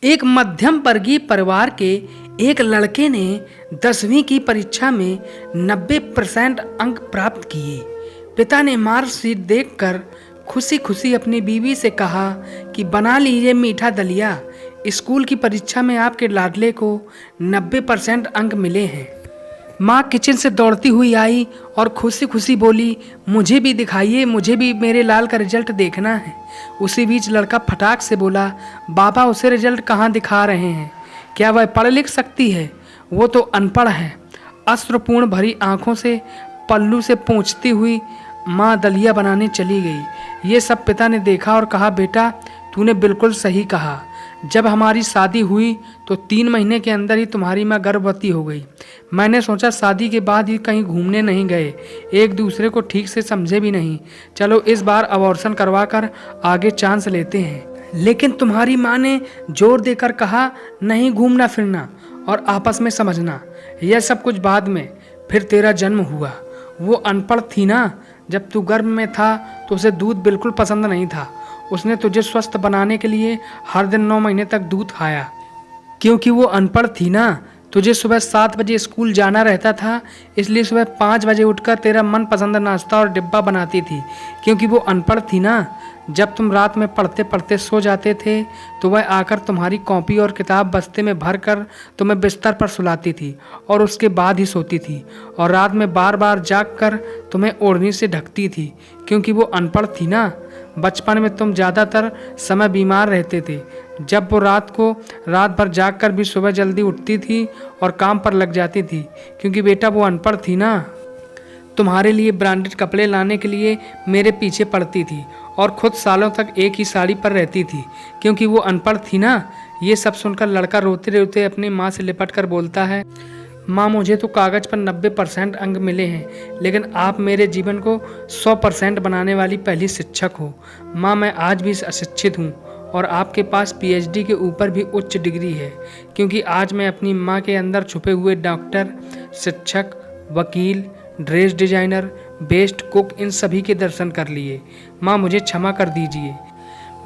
एक मध्यम वर्गीय परिवार के एक लड़के ने 10वीं की परीक्षा में 90% अंक प्राप्त किए। पिता ने मार्कशीट देखकर खुशी खुशी अपनी बीवी से कहा कि बना लीजिए मीठा दलिया, स्कूल की परीक्षा में आपके लाडले को 90% अंक मिले हैं। माँ किचन से दौड़ती हुई आई और खुशी खुशी बोली, मुझे भी दिखाइए, मुझे भी मेरे लाल का रिजल्ट देखना है। उसी बीच लड़का फटाक से बोला, बाबा उसे रिजल्ट कहाँ दिखा रहे हैं, क्या वह पढ़ लिख सकती है, वो तो अनपढ़ है। अश्रुपूर्ण भरी आंखों से पल्लू से पोंछती हुई माँ दलिया बनाने चली गई। ये सब पिता ने देखा और कहा, बेटा तूने बिल्कुल सही कहा। जब हमारी शादी हुई तो 3 महीने के अंदर ही तुम्हारी माँ गर्भवती हो गई। मैंने सोचा शादी के बाद ही कहीं घूमने नहीं गए, एक दूसरे को ठीक से समझे भी नहीं, चलो इस बार अबॉर्शन करवा कर आगे चांस लेते हैं। लेकिन तुम्हारी माँ ने जोर देकर कहा, नहीं घूमना फिरना और आपस में समझना, यह सब कुछ बाद में। फिर तेरा जन्म हुआ। वो अनपढ़ थी ना, जब तू गर्भ में था तो उसे दूध बिल्कुल पसंद नहीं था। उसने तुझे स्वस्थ बनाने के लिए हर दिन 9 महीने तक दूध खाया। क्योंकि वो अनपढ़ थी ना, तुझे सुबह 7 बजे स्कूल जाना रहता था, इसलिए सुबह 5 बजे उठकर तेरा मनपसंद नाश्ता और डिब्बा बनाती थी। क्योंकि वो अनपढ़ थी ना, जब तुम रात में पढ़ते पढ़ते सो जाते थे तो वह आकर तुम्हारी कॉपी और किताब बस्ते में भर कर तुम्हें बिस्तर पर सुलाती थी और उसके बाद ही सोती थी, और रात में बार बार जाग कर तुम्हें ओढ़नी से ढकती थी। क्योंकि वो अनपढ़ थी ना, बचपन में तुम ज़्यादातर समय बीमार रहते थे। जब वो रात भर जाग कर भी सुबह जल्दी उठती थी और काम पर लग जाती थी। क्योंकि बेटा वो अनपढ़ थी ना, तुम्हारे लिए ब्रांडेड कपड़े लाने के लिए मेरे पीछे पड़ती थी और खुद सालों तक एक ही साड़ी पर रहती थी। क्योंकि वो अनपढ़ थी ना। ये सब सुनकर लड़का रोते रोते अपनी माँ से लिपट कर बोलता है, माँ मुझे तो कागज़ पर 90% अंक मिले हैं, लेकिन आप मेरे जीवन को 100% बनाने वाली पहली शिक्षक हो। माँ मैं आज भी अशिक्षित हूँ और आपके पास PhD के ऊपर भी उच्च डिग्री है। क्योंकि आज मैं अपनी माँ के अंदर छुपे हुए डॉक्टर, शिक्षक, वकील, ड्रेस डिजाइनर, बेस्ट कुक, इन सभी के दर्शन कर लिए। माँ मुझे क्षमा कर दीजिए।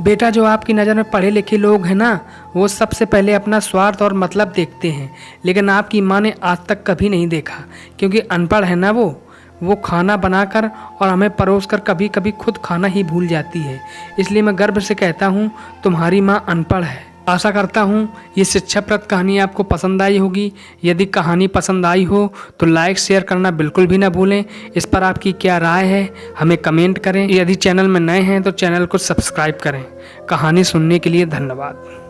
बेटा जो आपकी नज़र में पढ़े लिखे लोग हैं ना, वो सबसे पहले अपना स्वार्थ और मतलब देखते हैं, लेकिन आपकी माँ ने आज तक कभी नहीं देखा। क्योंकि अनपढ़ है ना वो खाना बनाकर और हमें परोस कर कभी कभी खुद खाना ही भूल जाती है। इसलिए मैं गर्व से कहता हूँ तुम्हारी माँ अनपढ़ है। आशा करता हूँ ये शिक्षाप्रद कहानी आपको पसंद आई होगी। यदि कहानी पसंद आई हो तो लाइक शेयर करना बिल्कुल भी ना भूलें। इस पर आपकी क्या राय है हमें कमेंट करें। यदि चैनल में नए हैं तो चैनल को सब्सक्राइब करें। कहानी सुनने के लिए धन्यवाद।